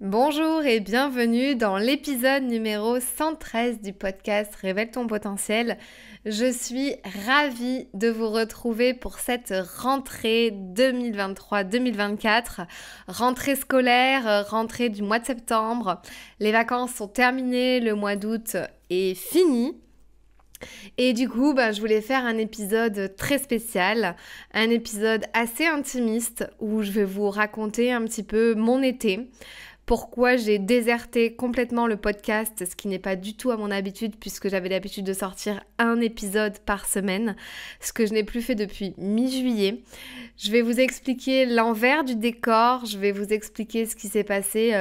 Bonjour et bienvenue dans l'épisode numéro 113 du podcast Révèle ton potentiel. Je suis ravie de vous retrouver pour cette rentrée 2023-2024, rentrée scolaire, rentrée du mois de septembre. Les vacances sont terminées, le mois d'août est fini. Et du coup, je voulais faire un épisode très spécial, un épisode assez intimiste où je vais vous raconter un petit peu mon été. Pourquoi j'ai déserté complètement le podcast, ce qui n'est pas du tout à mon habitude puisque j'avais l'habitude de sortir un épisode par semaine, ce que je n'ai plus fait depuis mi-juillet. Je vais vous expliquer l'envers du décor, je vais vous expliquer ce qui s'est passé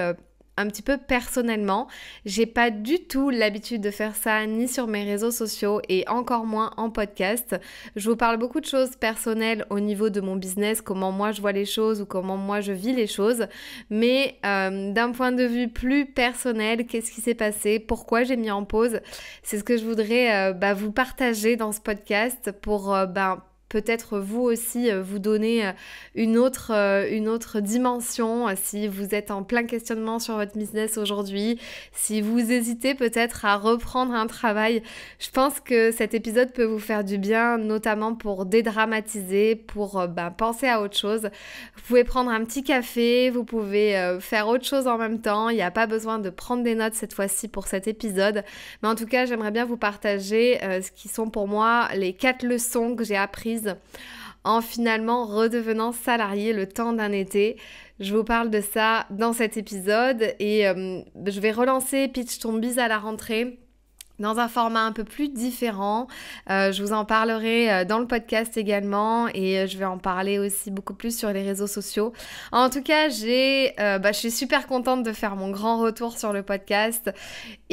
un petit peu personnellement. J'ai pas du tout l'habitude de faire ça ni sur mes réseaux sociaux et encore moins en podcast. Je vous parle beaucoup de choses personnelles au niveau de mon business, comment moi je vois les choses ou comment moi je vis les choses, mais d'un point de vue plus personnel, qu'est-ce qui s'est passé, pourquoi j'ai mis en pause, c'est ce que je voudrais vous partager dans ce podcast pour peut-être vous aussi vous donner une autre dimension si vous êtes en plein questionnement sur votre business aujourd'hui, si vous hésitez peut-être à reprendre un travail. Je pense que cet épisode peut vous faire du bien, notamment pour dédramatiser, pour penser à autre chose. Vous pouvez prendre un petit café, vous pouvez faire autre chose en même temps. Il n'y a pas besoin de prendre des notes cette fois-ci pour cet épisode. Mais en tout cas, j'aimerais bien vous partager ce qui sont pour moi les 4 leçons que j'ai apprises en finalement redevenant salarié le temps d'un été. Je vous parle de ça dans cet épisode et je vais relancer Pitch ton biz à la rentrée dans un format un peu plus différent. Je vous en parlerai dans le podcast également et je vais en parler aussi beaucoup plus sur les réseaux sociaux. En tout cas, je suis super contente de faire mon grand retour sur le podcast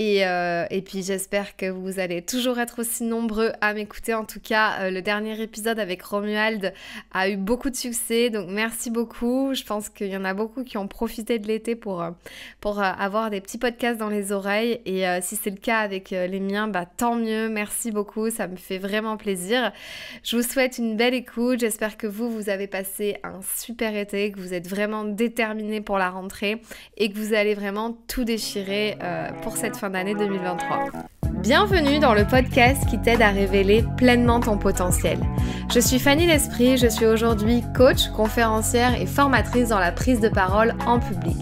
et puis j'espère que vous allez toujours être aussi nombreux à m'écouter. En tout cas, le dernier épisode avec Romuald a eu beaucoup de succès, donc merci beaucoup. Je pense qu'il y en a beaucoup qui ont profité de l'été pour avoir des petits podcasts dans les oreilles et si c'est le cas avec les miens, tant mieux, merci beaucoup, ça me fait vraiment plaisir. Je vous souhaite une belle écoute, j'espère que vous avez passé un super été, que vous êtes vraiment déterminés pour la rentrée et que vous allez vraiment tout déchirer pour cette fin d'année 2023. Bienvenue dans le podcast qui t'aide à révéler pleinement ton potentiel. Je suis Fanny L'Esprit, je suis aujourd'hui coach, conférencière et formatrice dans la prise de parole en public.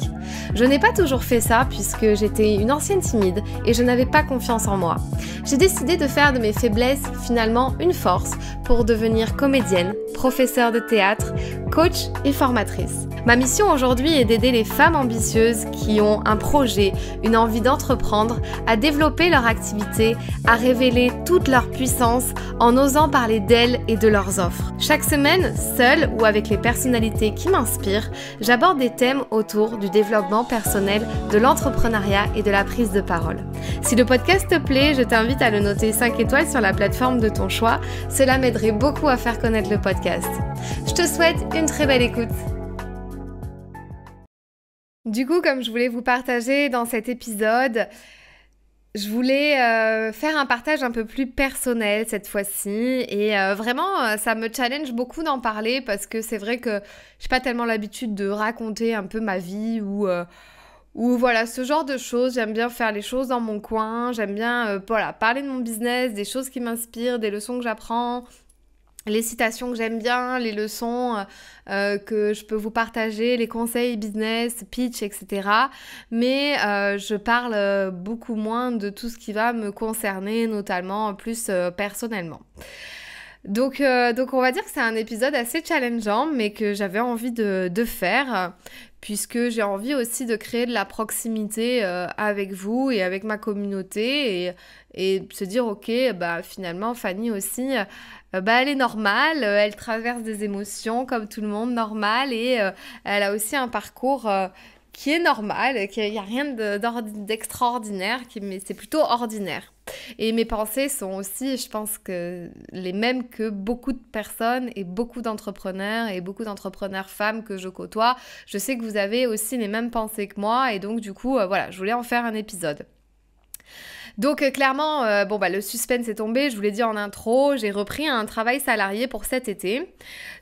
Je n'ai pas toujours fait ça puisque j'étais une ancienne timide et je n'avais pas confiance en moi. J'ai décidé de faire de mes faiblesses finalement une force pour devenir comédienne, professeure de théâtre, coach et formatrice. Ma mission aujourd'hui est d'aider les femmes ambitieuses qui ont un projet, une envie d'entreprendre, à développer leur activité, à révéler toute leur puissance en osant parler d'elles et de leurs offres. Chaque semaine, seule ou avec les personnalités qui m'inspirent, j'aborde des thèmes autour du développement personnel, de l'entrepreneuriat et de la prise de parole. Si le podcast te plaît, je t'invite à le noter 5 étoiles sur la plateforme de ton choix. Cela m'aiderait beaucoup à faire connaître le podcast. Je te souhaite une très belle écoute. Du coup, comme je voulais vous partager dans cet épisode, je voulais faire un partage un peu plus personnel cette fois-ci et vraiment ça me challenge beaucoup d'en parler parce que c'est vrai que j'ai pas tellement l'habitude de raconter un peu ma vie ou voilà ce genre de choses. J'aime bien faire les choses dans mon coin, j'aime bien parler de mon business, des choses qui m'inspirent, des leçons que j'apprends, les citations que j'aime bien, les leçons que je peux vous partager, les conseils business, pitch, etc. Mais je parle beaucoup moins de tout ce qui va me concerner, notamment plus personnellement. Donc on va dire que c'est un épisode assez challengeant, mais que j'avais envie de faire, puisque j'ai envie aussi de créer de la proximité avec vous et avec ma communauté et se dire ok, finalement Fanny aussi, elle est normale, elle traverse des émotions comme tout le monde, normal, et elle a aussi un parcours qui est normal, qu'il n'y a rien d'extraordinaire, mais c'est plutôt ordinaire. Et mes pensées sont aussi, je pense que les mêmes que beaucoup de personnes et beaucoup d'entrepreneurs et beaucoup d'entrepreneurs femmes que je côtoie. Je sais que vous avez aussi les mêmes pensées que moi et donc du coup, je voulais en faire un épisode. Donc clairement, le suspense est tombé, je vous l'ai dit en intro, j'ai repris un travail salarié pour cet été.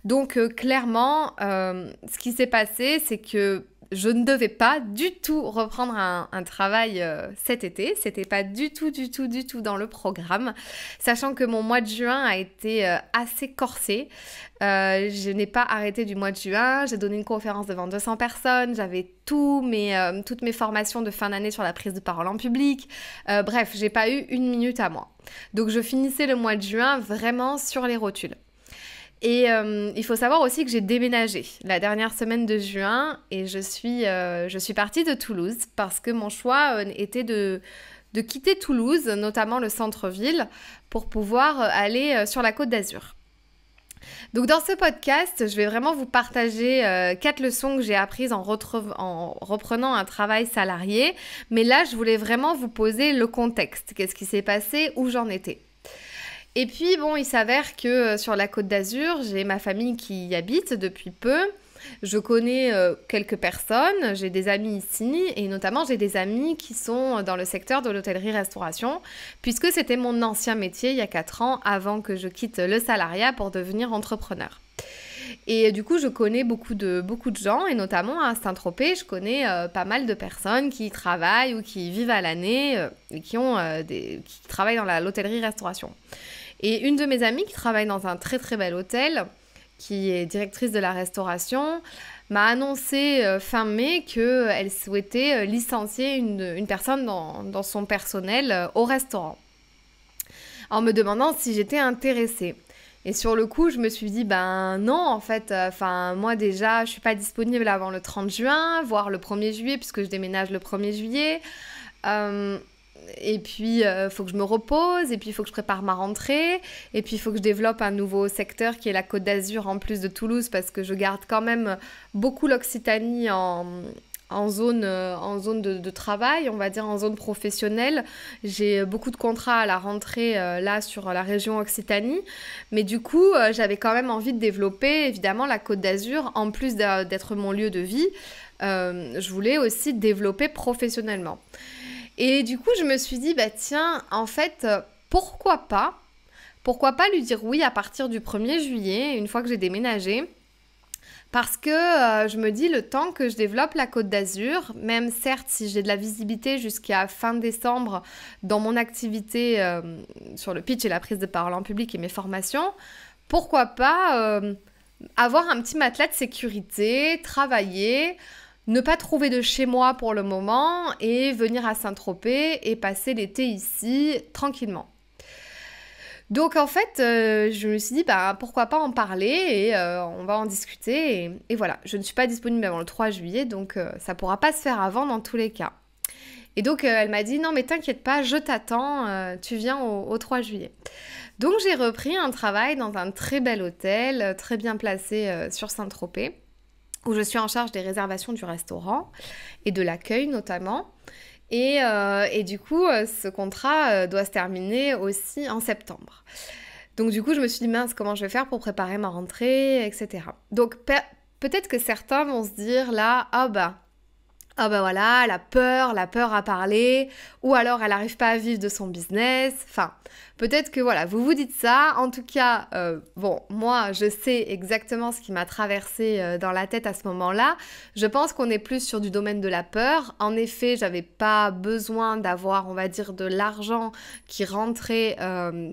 Donc clairement, ce qui s'est passé, c'est que je ne devais pas du tout reprendre un travail cet été. C'était pas du tout dans le programme. Sachant que mon mois de juin a été assez corsé. Je n'ai pas arrêté du mois de juin. J'ai donné une conférence devant 200 personnes. J'avais toutes mes formations de fin d'année sur la prise de parole en public. Bref, j'ai pas eu une minute à moi. Donc je finissais le mois de juin vraiment sur les rotules. Et il faut savoir aussi que j'ai déménagé la dernière semaine de juin et je suis partie de Toulouse parce que mon choix était de quitter Toulouse, notamment le centre-ville, pour pouvoir aller sur la Côte d'Azur. Donc dans ce podcast, je vais vraiment vous partager 4 leçons que j'ai apprises en reprenant un travail salarié. Mais là, je voulais vraiment vous poser le contexte. Qu'est-ce qui s'est passé, où j'en étais. Et puis, bon, il s'avère que sur la Côte d'Azur, j'ai ma famille qui y habite depuis peu. Je connais quelques personnes, j'ai des amis ici et notamment j'ai des amis qui sont dans le secteur de l'hôtellerie-restauration puisque c'était mon ancien métier il y a 4 ans avant que je quitte le salariat pour devenir entrepreneur. Et du coup, je connais beaucoup de gens et notamment à Saint-Tropez, je connais pas mal de personnes qui travaillent ou qui vivent à l'année et qui travaillent dans l'hôtellerie-restauration. Et une de mes amies qui travaille dans un très très bel hôtel, qui est directrice de la restauration, m'a annoncé fin mai qu'elle souhaitait licencier une personne dans son personnel au restaurant, en me demandant si j'étais intéressée. Et sur le coup, je me suis dit, ben non, en fait, moi déjà, je suis pas disponible avant le 30 juin, voire le 1er juillet, puisque je déménage le 1er juillet. Et puis, il faut que je me repose, et puis il faut que je prépare ma rentrée, et puis il faut que je développe un nouveau secteur qui est la Côte d'Azur en plus de Toulouse, parce que je garde quand même beaucoup l'Occitanie en zone de travail, on va dire en zone professionnelle. J'ai beaucoup de contrats à la rentrée là sur la région Occitanie, mais du coup, j'avais quand même envie de développer évidemment la Côte d'Azur, en plus d'être mon lieu de vie. Je voulais aussi développer professionnellement. Et du coup, je me suis dit, bah tiens, en fait, pourquoi pas lui dire oui à partir du 1er juillet, une fois que j'ai déménagé. Parce que je me dis, le temps que je développe la Côte d'Azur, même certes, si j'ai de la visibilité jusqu'à fin décembre dans mon activité sur le pitch et la prise de parole en public et mes formations, pourquoi pas avoir un petit matelas de sécurité, travailler, ne pas trouver de chez moi pour le moment et venir à Saint-Tropez et passer l'été ici tranquillement. Donc en fait, je me suis dit, bah, pourquoi pas en parler et on va en discuter. Et voilà, je ne suis pas disponible avant le 3 juillet, donc ça ne pourra pas se faire avant dans tous les cas. Et donc elle m'a dit, non mais t'inquiète pas, je t'attends, tu viens au 3 juillet. Donc j'ai repris un travail dans un très bel hôtel, très bien placé sur Saint-Tropez, où je suis en charge des réservations du restaurant et de l'accueil notamment. Et du coup, ce contrat doit se terminer aussi en septembre. Donc du coup, je me suis dit, mince, comment je vais faire pour préparer ma rentrée, etc. Donc peut-être que certains vont se dire là, ah bah voilà, la peur à parler, ou alors elle n'arrive pas à vivre de son business, enfin, peut-être que voilà, vous vous dites ça, en tout cas, bon, moi, je sais exactement ce qui m'a traversé dans la tête à ce moment-là, je pense qu'on est plus sur du domaine de la peur, en effet, j'avais pas besoin d'avoir, on va dire, de l'argent qui rentrait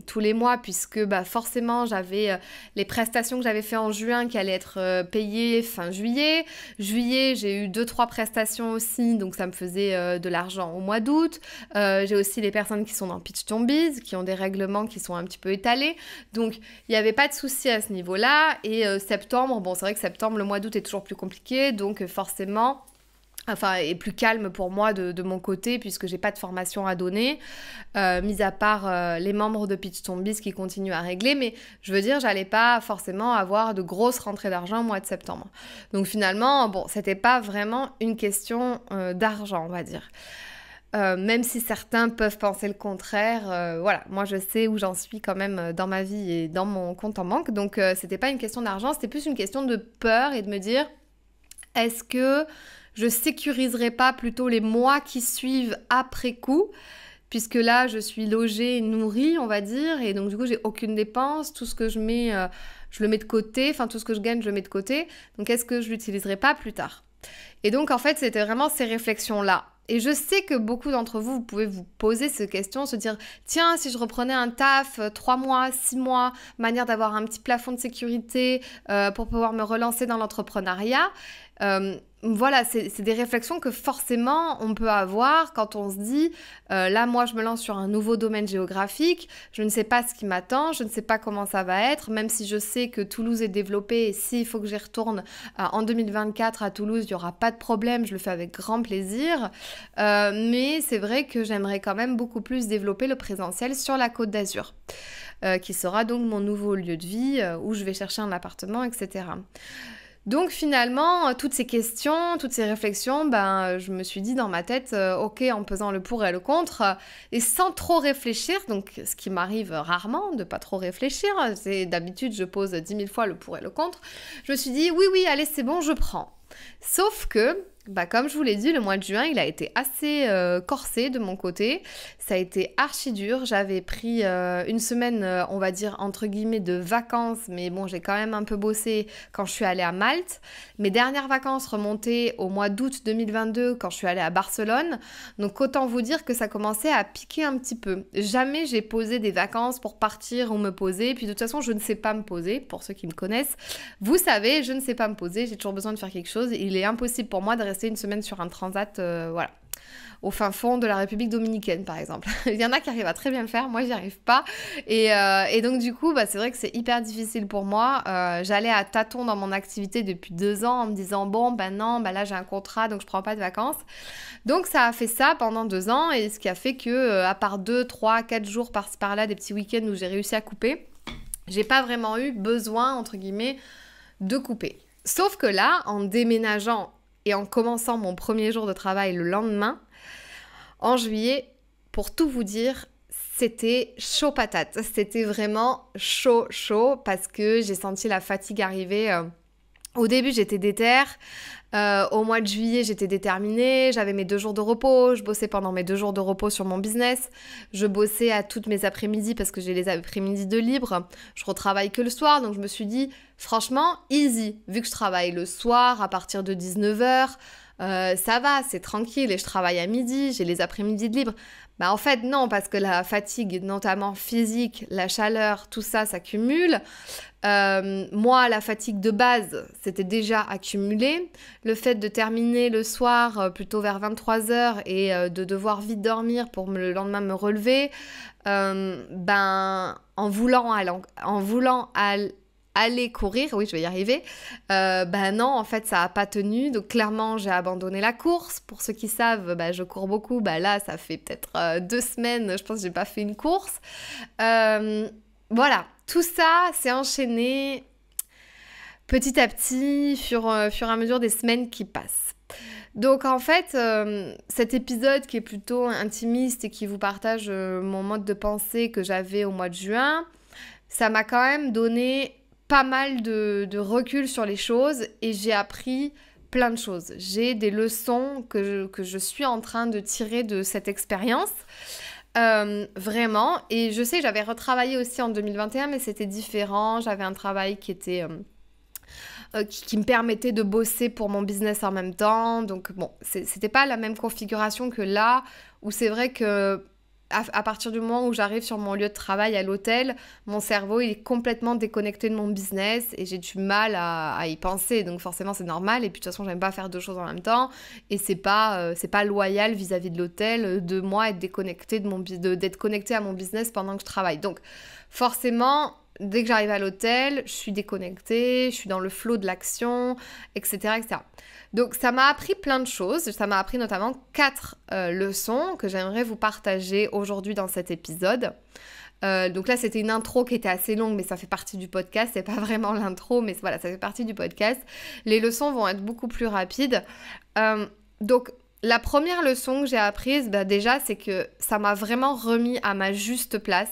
tous les mois, puisque bah, forcément, j'avais les prestations que j'avais fait en juin qui allaient être payées fin juillet, j'ai eu 2-3 prestations aussi, donc ça me faisait de l'argent au mois d'août. J'ai aussi les personnes qui sont dans Pitch Ton Biz, qui ont des règlements qui sont un petit peu étalés. Donc, il n'y avait pas de souci à ce niveau-là. Et septembre, bon, c'est vrai que septembre, le mois d'août est toujours plus compliqué. Donc, forcément, enfin, est plus calme pour moi de mon côté, puisque j'ai pas de formation à donner, mis à part les membres de Pitch Ton Biz qui continuent à régler. Mais je veux dire, j'allais pas forcément avoir de grosses rentrées d'argent au mois de septembre. Donc, finalement, bon, c'était pas vraiment une question d'argent, on va dire. Même si certains peuvent penser le contraire, voilà, moi je sais où j'en suis quand même dans ma vie et dans mon compte en banque, donc c'était pas une question d'argent, c'était plus une question de peur et de me dire, est-ce que je sécuriserai pas plutôt les mois qui suivent après coup, puisque là je suis logée, nourrie on va dire, et donc du coup j'ai aucune dépense, tout ce que je mets, je le mets de côté, enfin tout ce que je gagne je le mets de côté, donc est-ce que je l'utiliserai pas plus tard ? Et donc, en fait, c'était vraiment ces réflexions-là. Et je sais que beaucoup d'entre vous, vous pouvez vous poser ces questions, se dire, tiens, si je reprenais un taf, 3 mois, 6 mois, manière d'avoir un petit plafond de sécurité pour pouvoir me relancer dans l'entrepreneuriat. Voilà, c'est des réflexions que forcément on peut avoir quand on se dit là moi je me lance sur un nouveau domaine géographique, je ne sais pas ce qui m'attend, je ne sais pas comment ça va être, même si je sais que Toulouse est développée et s'il faut que j'y retourne en 2024 à Toulouse, il n'y aura pas de problème, je le fais avec grand plaisir. Mais c'est vrai que j'aimerais quand même beaucoup plus développer le présentiel sur la Côte d'Azur. Qui sera donc mon nouveau lieu de vie où je vais chercher un appartement, etc. Donc finalement, toutes ces questions, toutes ces réflexions, je me suis dit dans ma tête, ok, en pesant le pour et le contre, et sans trop réfléchir, donc ce qui m'arrive rarement de pas trop réfléchir, c'est d'habitude je pose 10 000 fois le pour et le contre, je me suis dit oui, allez c'est bon, je prends. Sauf que, comme je vous l'ai dit, le mois de juin, il a été assez corsé de mon côté. Ça a été archi dur. J'avais pris une semaine, on va dire, entre guillemets, de vacances. Mais bon, j'ai quand même un peu bossé quand je suis allée à Malte. Mes dernières vacances remontaient au mois d'août 2022 quand je suis allée à Barcelone. Donc, autant vous dire que ça commençait à piquer un petit peu. Jamais j'ai posé des vacances pour partir ou me poser. Puis de toute façon, je ne sais pas me poser, pour ceux qui me connaissent. Vous savez, je ne sais pas me poser. J'ai toujours besoin de faire quelque chose. Il est impossible pour moi de rester une semaine sur un transat, voilà, au fin fond de la République dominicaine, par exemple. Il y en a qui arrivent à très bien le faire, moi, j'y arrive pas. Et donc, du coup, c'est vrai que c'est hyper difficile pour moi. J'allais à tâtons dans mon activité depuis 2 ans en me disant, non, là, j'ai un contrat, donc je prends pas de vacances. Donc, ça a fait ça pendant 2 ans, et ce qui a fait que, à part 2, 3, 4 jours par-ci par-là, des petits week-ends où j'ai réussi à couper, j'ai pas vraiment eu besoin, entre guillemets, de couper. Sauf que là, en déménageant et en commençant mon premier jour de travail le lendemain, en juillet, pour tout vous dire, c'était chaud patate. C'était vraiment chaud parce que j'ai senti la fatigue arriver. Au début, j'étais déter. Au mois de juillet, j'étais déterminée. J'avais mes 2 jours de repos. Je bossais pendant mes 2 jours de repos sur mon business. Je bossais à toutes mes après-midi parce que j'ai les après-midi de libre. Je retravaille que le soir. Donc, je me suis dit, franchement, easy. Vu que je travaille le soir à partir de 19h, ça va, c'est tranquille. Et je travaille à midi. J'ai les après-midi de libre. En fait, non, parce que la fatigue, notamment physique, la chaleur, tout ça s'accumule. Moi, la fatigue de base, c'était déjà accumulé. Le fait de terminer le soir, plutôt vers 23h, et de devoir vite dormir pour le lendemain me relever, en voulant aller courir, oui, je vais y arriver, non, en fait, ça n'a pas tenu. Donc, clairement, j'ai abandonné la course. Pour ceux qui savent, je cours beaucoup. Là, ça fait peut-être 2 semaines, je pense que j'ai pas fait une course. Voilà, tout ça s'est enchaîné petit à petit, fur et à mesure des semaines qui passent. Donc en fait, cet épisode qui est plutôt intimiste et qui vous partage mon mode de pensée que j'avais au mois de juin, ça m'a quand même donné pas mal de recul sur les choses et j'ai appris plein de choses. J'ai des leçons que je suis en train de tirer de cette expérience. Vraiment, et je sais, j'avais retravaillé aussi en 2021, mais c'était différent. J'avais un travail qui était qui me permettait de bosser pour mon business en même temps. Donc bon, c'était pas la même configuration que là, où c'est vrai que à partir du moment où j'arrive sur mon lieu de travail à l'hôtel, mon cerveau il est complètement déconnecté de mon business et j'ai du mal à y penser. Donc forcément c'est normal. Et puis de toute façon j'aime pas faire 2 choses en même temps. Et c'est pas loyal vis-à-vis de l'hôtel de moi être déconnectée d'être connectée à mon business pendant que je travaille. Donc forcément, dès que j'arrive à l'hôtel, je suis déconnectée, je suis dans le flow de l'action, etc., etc. Donc ça m'a appris plein de choses, ça m'a appris notamment 4 leçons que j'aimerais vous partager aujourd'hui dans cet épisode. Donc là c'était une intro qui était assez longue, mais ça fait partie du podcast, c'est pas vraiment l'intro, mais voilà, ça fait partie du podcast. Les leçons vont être beaucoup plus rapides. Donc la première leçon que j'ai apprise, déjà c'est que ça m'a vraiment remis à ma juste place.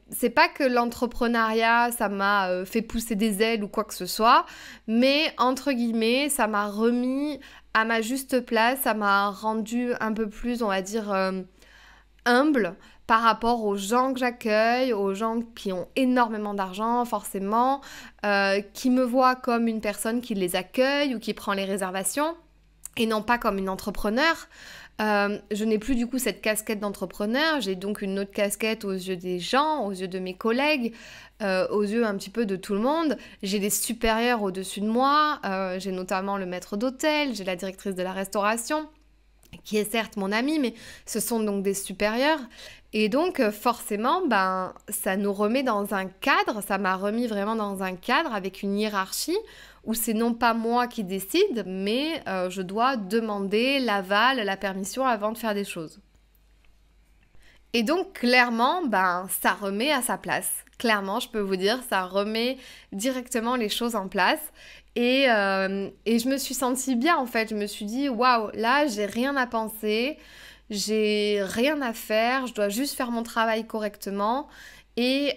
C'est pas que l'entrepreneuriat, ça m'a fait pousser des ailes ou quoi que ce soit, mais entre guillemets, ça m'a remis à ma juste place, ça m'a rendu un peu plus, on va dire, humble, par rapport aux gens que j'accueille, aux gens qui ont énormément d'argent forcément, qui me voient comme une personne qui les accueille ou qui prend les réservations et non pas comme une entrepreneur. Je n'ai plus du coup cette casquette d'entrepreneur, j'ai donc une autre casquette aux yeux des gens, aux yeux de mes collègues, aux yeux un petit peu de tout le monde. J'ai des supérieurs au-dessus de moi, j'ai notamment le maître d'hôtel, j'ai la directrice de la restauration, qui est certes mon amie, mais ce sont donc des supérieurs. Et donc forcément, ça nous remet dans un cadre, ça m'a remis vraiment dans un cadre avec une hiérarchie où c'est non pas moi qui décide, mais je dois demander l'aval, la permission avant de faire des choses. Et donc clairement, ça remet à sa place. Clairement, je peux vous dire, ça remet directement les choses en place. Et je me suis sentie bien en fait. Je me suis dit, waouh, là, j'ai rien à penser, j'ai rien à faire, je dois juste faire mon travail correctement. Et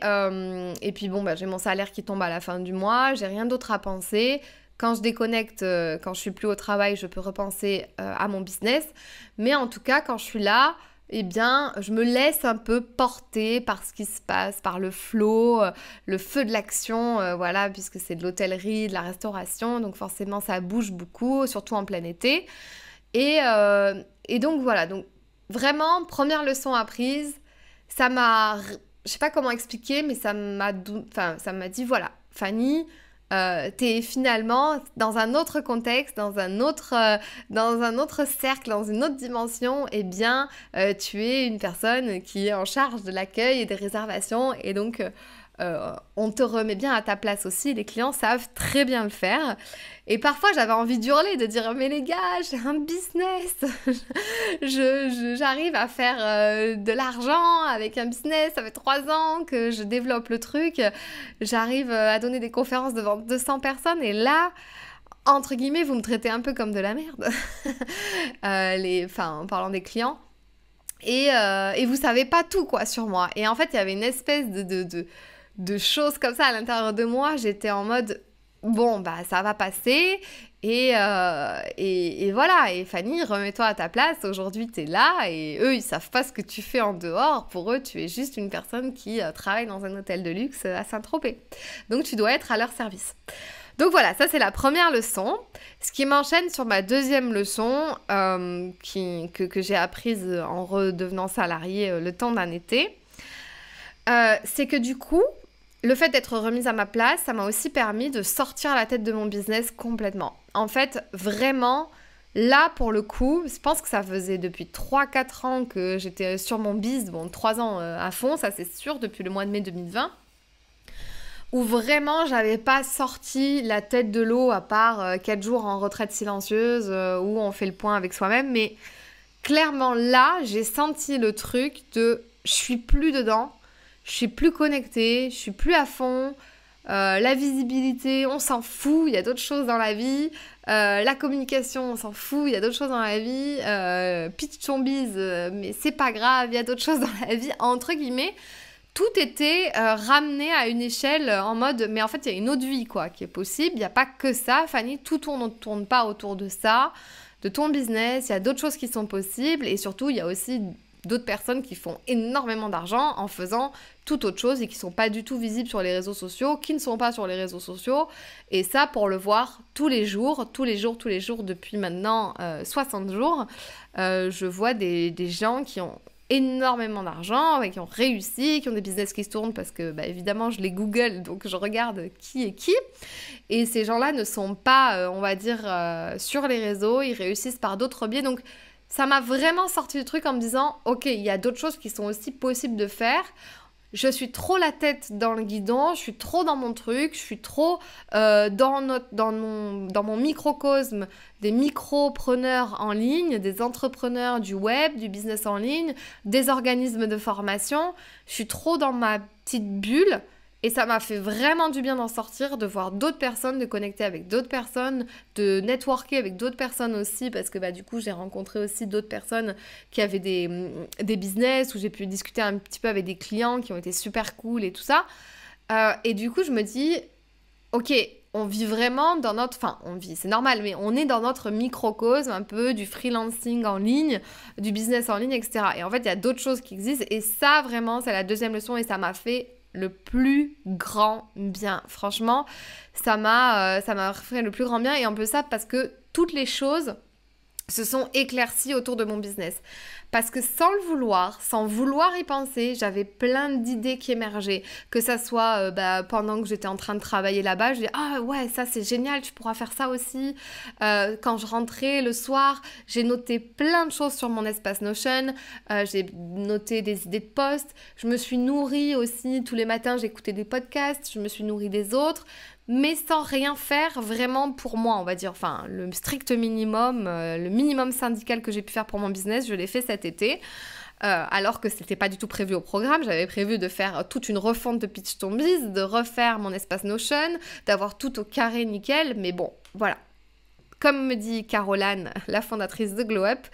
puis bon, j'ai mon salaire qui tombe à la fin du mois, j'ai rien d'autre à penser. Quand je déconnecte, quand je suis plus au travail, je peux repenser à mon business. Mais en tout cas, quand je suis là, eh bien, je me laisse un peu porter par ce qui se passe, par le flow, le feu de l'action, voilà, puisque c'est de l'hôtellerie, de la restauration, donc forcément ça bouge beaucoup, surtout en plein été. Et donc voilà, donc vraiment, première leçon apprise, ça m'a, je sais pas comment expliquer, mais ça m'a dit, voilà, Fanny, t'es finalement dans un autre contexte, dans un autre cercle, dans une autre dimension, eh bien, tu es une personne qui est en charge de l'accueil et des réservations, et donc on te remet bien à ta place aussi, les clients savent très bien le faire. Et parfois j'avais envie d'hurler, de dire mais les gars, j'ai un business, j'arrive à faire de l'argent avec un business, ça fait 3 ans que je développe le truc, j'arrive à donner des conférences devant 200 personnes et là, entre guillemets, vous me traitez un peu comme de la merde, en parlant des clients. Et vous savez pas tout quoi sur moi. Et en fait, il y avait une espèce de choses comme ça à l'intérieur de moi. J'étais en mode, bon, ça va passer. Et voilà. Et Fanny, remets-toi à ta place. Aujourd'hui, t'es là. Et eux, ils savent pas ce que tu fais en dehors. Pour eux, tu es juste une personne qui travaille dans un hôtel de luxe à Saint-Tropez. Donc, tu dois être à leur service. Donc voilà, ça c'est la première leçon. Ce qui m'enchaîne sur ma deuxième leçon que j'ai apprise en redevenant salariée le temps d'un été, c'est que du coup, le fait d'être remise à ma place, ça m'a aussi permis de sortir la tête de mon business complètement. En fait, vraiment, là pour le coup, je pense que ça faisait depuis 3-4 ans que j'étais sur mon biz, bon 3 ans à fond, ça c'est sûr, depuis le mois de mai 2020. Où vraiment j'avais pas sorti la tête de l'eau à part 4 jours en retraite silencieuse où on fait le point avec soi-même. Mais clairement là, j'ai senti le truc de je suis plus dedans, je suis plus connectée, je suis plus à fond. La visibilité, on s'en fout, il y a d'autres choses dans la vie. La communication, on s'en fout, il y a d'autres choses dans la vie. Pitch ton bise, mais c'est pas grave, il y a d'autres choses dans la vie, entre guillemets. Tout était ramené à une échelle en mode, mais en fait, il y a une autre vie, quoi, qui est possible. Il n'y a pas que ça, Fanny, tout ne tourne pas autour de ça, de ton business. Il y a d'autres choses qui sont possibles. Et surtout, il y a aussi d'autres personnes qui font énormément d'argent en faisant tout autre chose et qui ne sont pas du tout visibles sur les réseaux sociaux, qui ne sont pas sur les réseaux sociaux. Et ça, pour le voir tous les jours, depuis maintenant 60 jours, je vois des gens qui ont énormément d'argent, qui ont réussi, qui ont des business qui se tournent parce que évidemment je les google, donc je regarde qui est qui, et ces gens-là ne sont pas on va dire sur les réseaux, ils réussissent par d'autres biais. Donc ça m'a vraiment sorti du truc en me disant ok, il y a d'autres choses qui sont aussi possibles de faire. Je suis trop la tête dans le guidon, je suis trop dans mon truc, je suis trop dans mon microcosme des micropreneurs en ligne, des entrepreneurs du web, du business en ligne, des organismes de formation. Je suis trop dans ma petite bulle et ça m'a fait vraiment du bien d'en sortir, de voir d'autres personnes, de connecter avec d'autres personnes, de networker avec d'autres personnes aussi, parce que du coup j'ai rencontré aussi d'autres personnes qui avaient des business, où j'ai pu discuter un petit peu avec des clients qui ont été super cool et tout ça. Et du coup je me dis, ok, on vit vraiment dans notre... Enfin, on vit, c'est normal, mais on est dans notre microcosme un peu du freelancing en ligne, du business en ligne, etc. Et en fait, il y a d'autres choses qui existent. Et ça, vraiment, c'est la deuxième leçon et ça m'a fait le plus grand bien. Franchement, ça m'a fait le plus grand bien. Et en plus ça, parce que toutes les choses se sont éclaircies autour de mon business. Parce que sans le vouloir, sans vouloir y penser, j'avais plein d'idées qui émergeaient. Que ça soit pendant que j'étais en train de travailler là-bas, je disais « Ah ouais, ça c'est génial, tu pourras faire ça aussi. » Quand je rentrais le soir, j'ai noté plein de choses sur mon espace Notion. J'ai noté des idées de posts. Je me suis nourrie aussi, tous les matins, j'écoutais des podcasts. Je me suis nourrie des autres. Mais sans rien faire vraiment pour moi, on va dire. Enfin, le strict minimum, le minimum syndical que j'ai pu faire pour mon business, je l'ai fait cet été. Alors que c'était pas du tout prévu au programme. J'avais prévu de faire toute une refonte de Pitch ton Biz, de refaire mon espace Notion, d'avoir tout au carré nickel. Mais bon, voilà. Comme me dit Caroline, la fondatrice de Glow Up,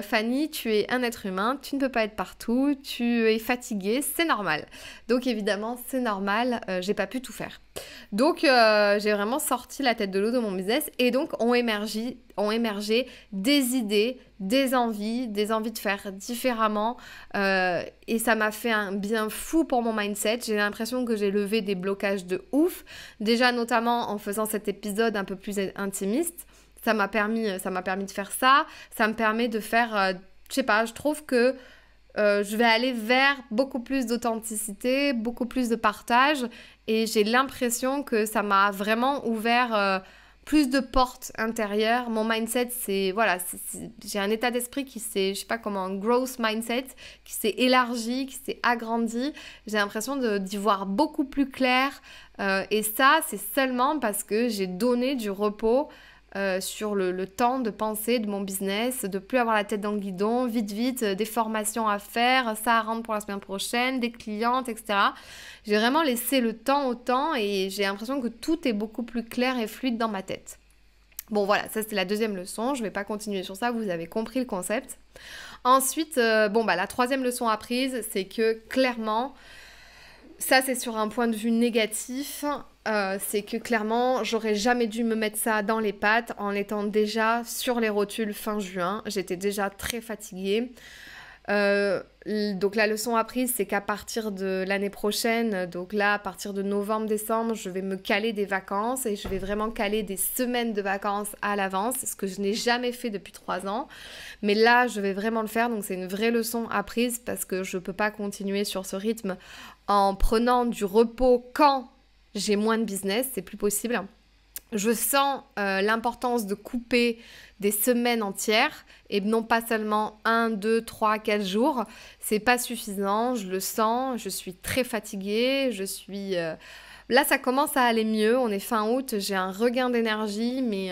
Fanny, tu es un être humain, tu ne peux pas être partout, tu es fatiguée, c'est normal. Donc évidemment, c'est normal, j'ai pas pu tout faire. Donc j'ai vraiment sorti la tête de l'eau de mon business et donc ont émergé des idées, des envies de faire différemment et ça m'a fait un bien fou pour mon mindset. J'ai l'impression que j'ai levé des blocages de ouf, déjà notamment en faisant cet épisode un peu plus intimiste. Ça m'a permis de faire ça, ça me permet de faire, je sais pas, je trouve que je vais aller vers beaucoup plus d'authenticité, beaucoup plus de partage et j'ai l'impression que ça m'a vraiment ouvert plus de portes intérieures. Mon mindset, j'ai un état d'esprit qui s'est, je sais pas comment, un growth mindset, qui s'est élargi, qui s'est agrandi. J'ai l'impression d'y voir beaucoup plus clair et ça, c'est seulement parce que j'ai donné du repos sur le temps de penser de mon business, de plus avoir la tête dans le guidon, vite, des formations à faire, ça à rendre pour la semaine prochaine, des clientes, etc. J'ai vraiment laissé le temps au temps et j'ai l'impression que tout est beaucoup plus clair et fluide dans ma tête. Bon voilà, ça c'était la deuxième leçon, je ne vais pas continuer sur ça, vous avez compris le concept. Ensuite, la troisième leçon apprise, c'est que clairement, ça c'est sur un point de vue négatif, c'est que clairement, j'aurais jamais dû me mettre ça dans les pattes en étant déjà sur les rotules fin juin. J'étais déjà très fatiguée. Donc la leçon apprise, c'est qu'à partir de l'année prochaine, donc là, à partir de novembre-décembre, je vais me caler des vacances et je vais vraiment caler des semaines de vacances à l'avance, ce que je n'ai jamais fait depuis 3 ans. Mais là, je vais vraiment le faire, donc c'est une vraie leçon apprise parce que je ne peux pas continuer sur ce rythme en prenant du repos quand j'ai moins de business, c'est plus possible. Je sens l'importance de couper des semaines entières et non pas seulement 1, 2, 3, 4 jours. C'est pas suffisant, je le sens, je suis très fatiguée, Là, ça commence à aller mieux, on est fin août, j'ai un regain d'énergie, mais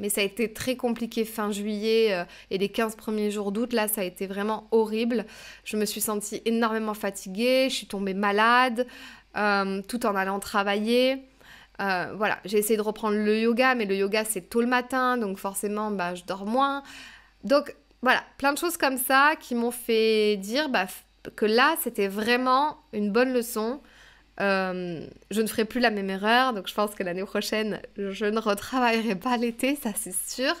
ça a été très compliqué fin juillet et les 15 premiers jours d'août, là, ça a été vraiment horrible. Je me suis sentie énormément fatiguée, je suis tombée malade, tout en allant travailler. Voilà, j'ai essayé de reprendre le yoga, mais le yoga c'est tôt le matin, donc forcément je dors moins. Donc voilà, plein de choses comme ça qui m'ont fait dire que là c'était vraiment une bonne leçon. Je ne ferai plus la même erreur, donc je pense que l'année prochaine je ne retravaillerai pas l'été, ça c'est sûr,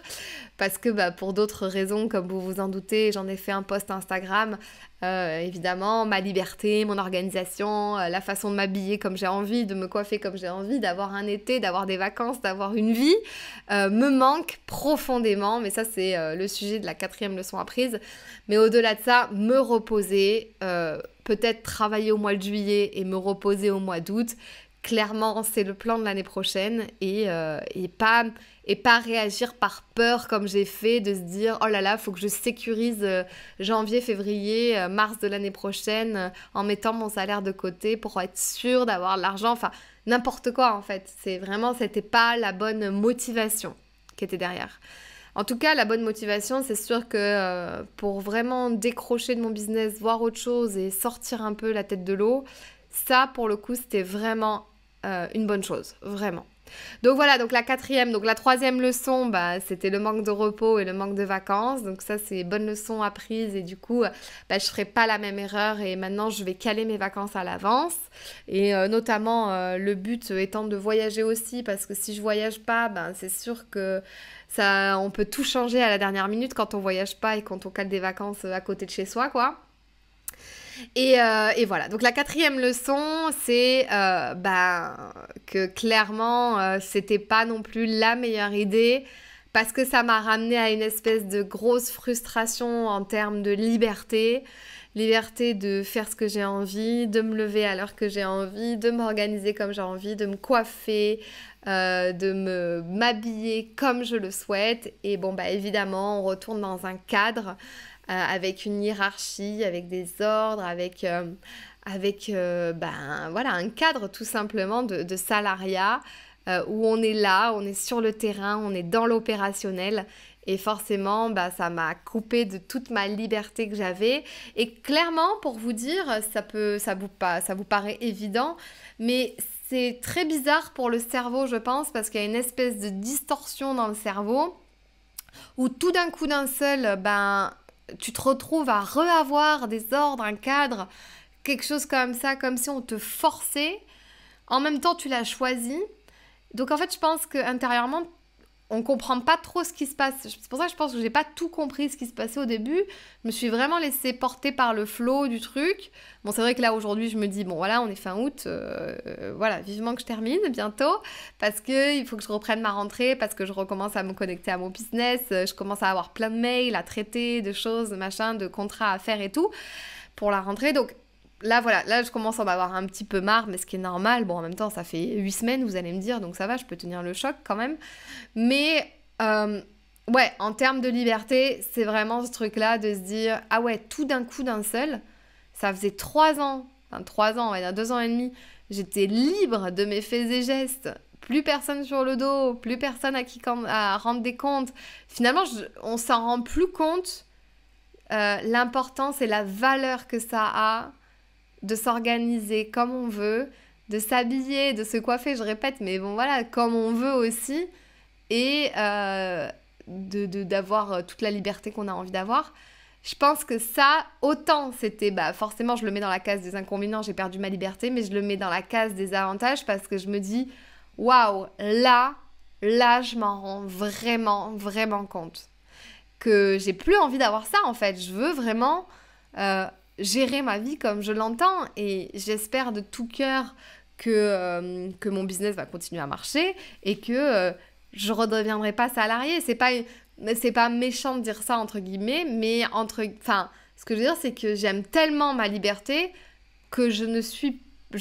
parce que pour d'autres raisons, comme vous vous en doutez, j'en ai fait un post Instagram, évidemment, ma liberté, mon organisation, la façon de m'habiller comme j'ai envie, de me coiffer comme j'ai envie, d'avoir un été, d'avoir des vacances, d'avoir une vie, me manque profondément, mais ça c'est le sujet de la 4e leçon apprise. Mais au-delà de ça, me reposer, peut-être travailler au mois de juillet et me reposer au mois d'août. Clairement, c'est le plan de l'année prochaine et pas réagir par peur comme j'ai fait, de se dire « Oh là là, il faut que je sécurise janvier, février, mars de l'année prochaine en mettant mon salaire de côté pour être sûre d'avoir de l'argent. » Enfin, n'importe quoi en fait. C'était pas la bonne motivation qui était derrière. En tout cas, la bonne motivation, c'est sûr que pour vraiment décrocher de mon business, voir autre chose et sortir un peu la tête de l'eau, ça, pour le coup, c'était vraiment une bonne chose, vraiment. Donc voilà, donc la quatrième, donc la troisième leçon, bah, c'était le manque de repos et le manque de vacances. Donc ça, c'est bonne leçon apprise et du coup, bah, je ferai pas la même erreur et maintenant, je vais caler mes vacances à l'avance. Et notamment, le but étant de voyager aussi parce que si je voyage pas, ben, c'est sûr que ça, on peut tout changer à la dernière minute quand on voyage pas et quand on cale des vacances à côté de chez soi, quoi. Et voilà, donc la quatrième leçon, c'est ben, que clairement, c'était pas non plus la meilleure idée parce que ça m'a ramené à une espèce de grosse frustration en termes de liberté. Liberté de faire ce que j'ai envie, de me lever à l'heure que j'ai envie, de m'organiser comme j'ai envie, de me coiffer, de m'habiller comme je le souhaite. Et bon, bah évidemment, on retourne dans un cadre avec une hiérarchie, avec des ordres, ben, voilà, un cadre tout simplement de salariat où on est là, on est sur le terrain, on est dans l'opérationnel. Et forcément, bah, ça m'a coupé de toute ma liberté que j'avais. Et clairement, pour vous dire, ça vous paraît évident, mais c'est très bizarre pour le cerveau, je pense, parce qu'il y a une espèce de distorsion dans le cerveau où tout d'un coup d'un seul, ben, tu te retrouves à reavoir des ordres, un cadre, quelque chose comme ça, comme si on te forçait. En même temps, tu l'as choisi. Donc en fait, je pense qu'intérieurement, on comprend pas trop ce qui se passe. C'est pour ça que je pense que j'ai pas tout compris ce qui se passait au début. Je me suis vraiment laissée porter par le flow du truc. Bon, c'est vrai que là, aujourd'hui, je me dis, bon, voilà, on est fin août. Voilà, vivement que je termine bientôt. Parce qu'il faut que je reprenne ma rentrée, parce que je recommence à me connecter à mon business. Je commence à avoir plein de mails à traiter, de choses, machin, de contrats à faire et tout pour la rentrée. Donc, là, voilà, là, je commence à en avoir un petit peu marre, mais ce qui est normal. Bon, en même temps, ça fait 8 semaines, vous allez me dire, donc ça va, je peux tenir le choc quand même. Mais, ouais, en termes de liberté, c'est vraiment ce truc-là de se dire, ah ouais, tout d'un coup, d'un seul, ça faisait 3 ans, enfin 3 ans, on va dire 2 ans et demi, j'étais libre de mes faits et gestes. Plus personne sur le dos, plus personne à rendre des comptes. Finalement, on s'en rend plus compte, l'importance et la valeur que ça a de s'organiser comme on veut, de s'habiller, de se coiffer, je répète, mais bon voilà, comme on veut aussi, et d'avoir toute la liberté qu'on a envie d'avoir. Je pense que ça, autant c'était, bah forcément je le mets dans la case des inconvénients, j'ai perdu ma liberté, mais je le mets dans la case des avantages parce que je me dis, waouh, là, je m'en rends vraiment, vraiment compte. Que j'ai plus envie d'avoir ça en fait, je veux vraiment gérer ma vie comme je l'entends et j'espère de tout cœur que mon business va continuer à marcher et que je ne redeviendrai pas salariée. C'est pas méchant de dire ça entre guillemets, mais enfin, ce que je veux dire, c'est que j'aime tellement ma liberté que je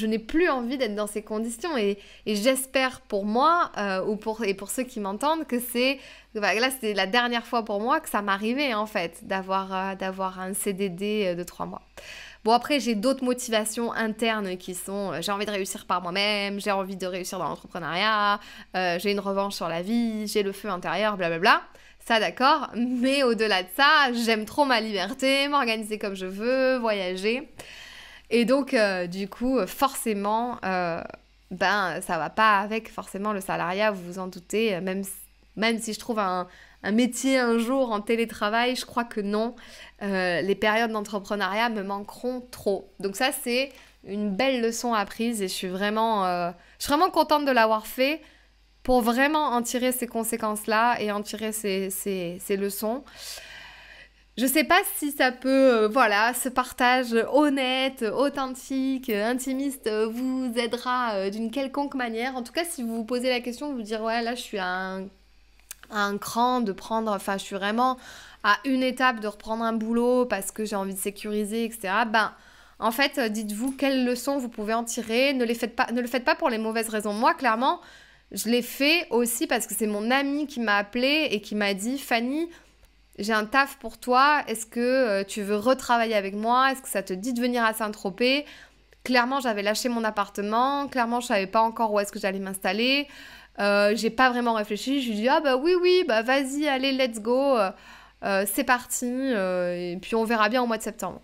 n'ai plus envie d'être dans ces conditions et j'espère pour moi et pour ceux qui m'entendent que là c'est la dernière fois pour moi que ça m'arrivait en fait d'avoir un CDD de 3 mois. Bon après j'ai d'autres motivations internes qui sont j'ai envie de réussir par moi-même, j'ai envie de réussir dans l'entrepreneuriat, j'ai une revanche sur la vie, j'ai le feu intérieur, blablabla. Ça d'accord, mais au-delà de ça, j'aime trop ma liberté, m'organiser comme je veux, voyager. Et donc, du coup, forcément, ben, ça va pas avec forcément le salariat, vous vous en doutez. Même si je trouve un métier un jour en télétravail, je crois que non. Les périodes d'entrepreneuriat me manqueront trop. Donc ça, c'est une belle leçon apprise et je suis vraiment contente de l'avoir fait pour vraiment en tirer ces conséquences-là et en tirer ces leçons. Je sais pas si ça peut, voilà, ce partage honnête, authentique, intimiste vous aidera d'une quelconque manière. En tout cas, si vous vous posez la question de vous dire, ouais, là, je suis à un cran de prendre, enfin, je suis vraiment à une étape de reprendre un boulot parce que j'ai envie de sécuriser, etc. Ben, en fait, dites-vous quelles leçons vous pouvez en tirer. Ne le faites pas pour les mauvaises raisons. Moi, clairement, je l'ai fait aussi parce que c'est mon ami qui m'a appelée et qui m'a dit, Fanny, j'ai un taf pour toi, est-ce que tu veux retravailler avec moi? Est-ce que ça te dit de venir à Saint-Tropez? Clairement, j'avais lâché mon appartement, clairement, je savais pas encore où est-ce que j'allais m'installer. J'ai pas vraiment réfléchi, je lui ai dit, ah bah oui, bah vas-y, allez, let's go, c'est parti, et puis on verra bien au mois de septembre.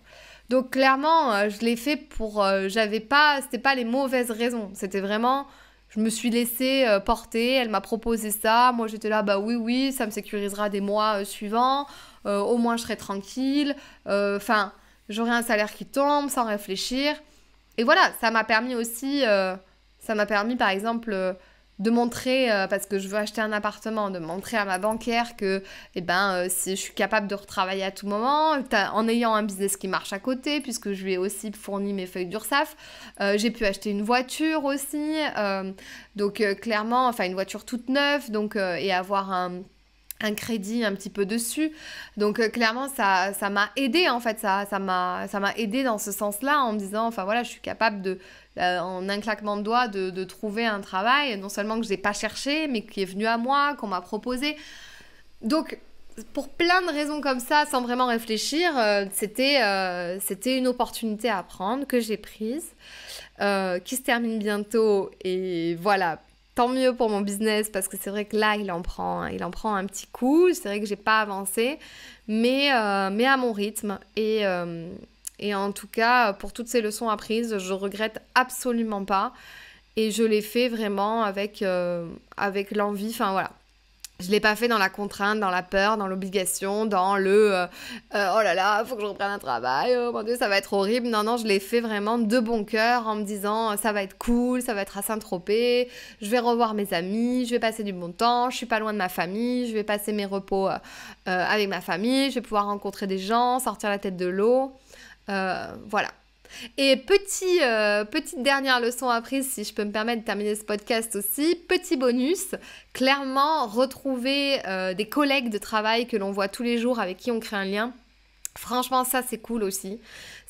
Donc clairement, je l'ai fait pour, c'était pas les mauvaises raisons, c'était vraiment je me suis laissée porter, elle m'a proposé ça, moi j'étais là, bah oui, ça me sécurisera des mois suivants, au moins je serai tranquille, enfin, j'aurai un salaire qui tombe sans réfléchir. Et voilà, ça m'a permis aussi, par exemple, de montrer, parce que je veux acheter un appartement, de montrer à ma banquière que si je suis capable de retravailler à tout moment, en ayant un business qui marche à côté, puisque je lui ai aussi fourni mes feuilles d'URSSAF. J'ai pu acheter une voiture aussi, donc clairement, enfin une voiture toute neuve, donc, et avoir un crédit un petit peu dessus. Donc clairement, ça m'a aidée en fait, ça m'a aidée dans ce sens-là en me disant, enfin voilà, je suis capable de, en un claquement de doigts, de trouver un travail, non seulement que je n'ai pas cherché, mais qui est venu à moi, qu'on m'a proposé. Donc, pour plein de raisons comme ça, sans vraiment réfléchir, c'était une opportunité à prendre que j'ai prise, qui se termine bientôt, et voilà. Tant mieux pour mon business parce que c'est vrai que là, il en prend un petit coup. C'est vrai que j'ai pas avancé, mais à mon rythme. Et en tout cas, pour toutes ces leçons apprises, je regrette absolument pas. Et je l'ai fait vraiment avec l'envie. Enfin voilà. Je ne l'ai pas fait dans la contrainte, dans la peur, dans l'obligation, dans le oh là là, faut que je reprenne un travail, oh mon Dieu, ça va être horrible. Non, je l'ai fait vraiment de bon cœur en me disant ça va être cool, ça va être à Saint-Tropez, je vais revoir mes amis, je vais passer du bon temps, je suis pas loin de ma famille, je vais passer mes repos avec ma famille, je vais pouvoir rencontrer des gens, sortir la tête de l'eau. Voilà. Et petite dernière leçon apprise, si je peux me permettre de terminer ce podcast aussi, petit bonus, clairement retrouver des collègues de travail que l'on voit tous les jours, avec qui on crée un lien. Franchement, ça c'est cool aussi.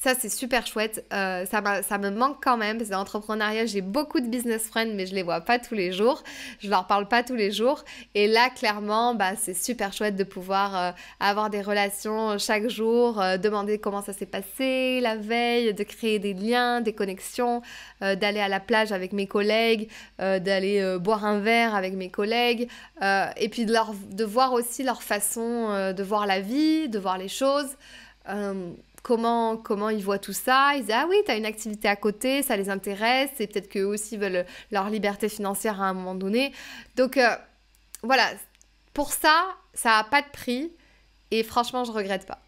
Ça c'est super chouette. Ça me manque quand même parce que dans l'entrepreneuriat, j'ai beaucoup de business friends, mais je les vois pas tous les jours. Je leur parle pas tous les jours. Et là, clairement, c'est super chouette de pouvoir avoir des relations chaque jour, demander comment ça s'est passé la veille, de créer des liens, des connexions, d'aller à la plage avec mes collègues, d'aller boire un verre avec mes collègues, et puis de voir aussi leur façon de voir la vie, de voir les choses. Comment ils voient tout ça. Ils disent ah oui, t'as une activité à côté, ça les intéresse, et peut-être qu'eux aussi veulent leur liberté financière à un moment donné. Donc voilà, pour ça n'a pas de prix, et franchement je regrette pas.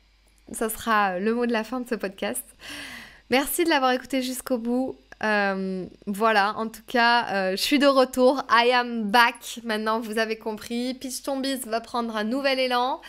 Ça sera le mot de la fin de ce podcast. Merci de l'avoir écouté jusqu'au bout. Voilà, en tout cas, je suis de retour. I am back. Maintenant, vous avez compris. Pitch ton Biz va prendre un nouvel élan.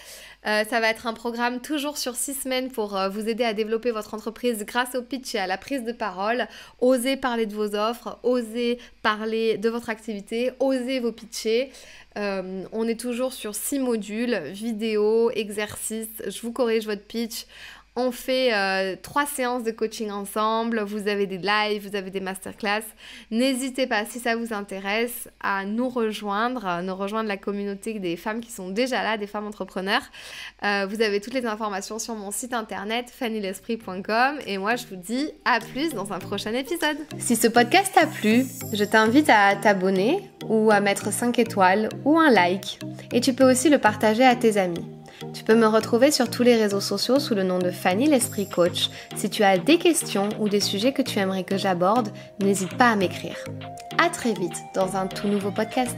Ça va être un programme toujours sur 6 semaines pour vous aider à développer votre entreprise grâce au pitch et à la prise de parole. Osez parler de vos offres, osez parler de votre activité, osez vous pitcher. On est toujours sur 6 modules, vidéos, exercices, je vous corrige votre pitch. On fait 3 séances de coaching ensemble, vous avez des lives, vous avez des masterclass. N'hésitez pas, si ça vous intéresse, à nous rejoindre la communauté des femmes qui sont déjà là, des femmes entrepreneurs. Vous avez toutes les informations sur mon site internet fannylesprit.com, et moi je vous dis à plus dans un prochain épisode. Si ce podcast t'a plu, je t'invite à t'abonner ou à mettre 5 étoiles ou un like, et tu peux aussi le partager à tes amis. Tu peux me retrouver sur tous les réseaux sociaux sous le nom de Fanny l'Esprit Coach. Si tu as des questions ou des sujets que tu aimerais que j'aborde, n'hésite pas à m'écrire. À très vite dans un tout nouveau podcast.